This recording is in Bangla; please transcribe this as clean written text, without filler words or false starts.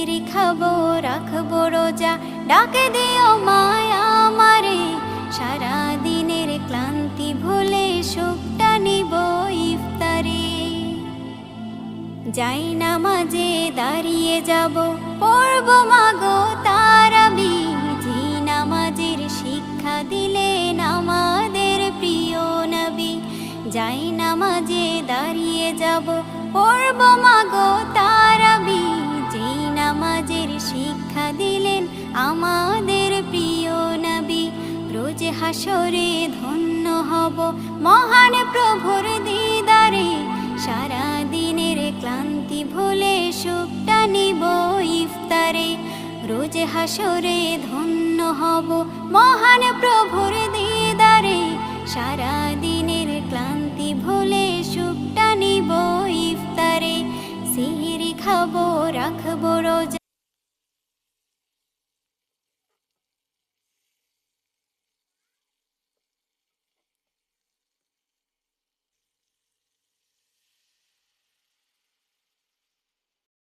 খাবো রাখবো রোজা, ডাকে দিও মায়া আমারে। সারা দিনের ক্লান্তি ভুলে সুখটা নিব ইফতারে। যাই নামাজে দাঁড়িয়ে যাব, পড়ব মাগো তারাবি। যে নামাজের শিক্ষা দিলেন আমাদের প্রিয় নবী। যাই নামাজে দাঁড়িয়ে যাব, পড়ব মাগো তারাবি। যে নামাজের শিক্ষা দিলেন আমাদের প্রিয় নবী। রোজ হাসরে ধন্য হব মহান প্রভুর দিদারে। সারা দিনের ক্লান্তি ভুলে সুখটা নিব ইফতারে। রোজ হাসরে ধন্য হব মহান প্রভুর দিদারে। সারা দিনের ক্লান্তি ভুলে সুখটা নিব ইফতারে। সিহরি খাবো রাখবো রোজা,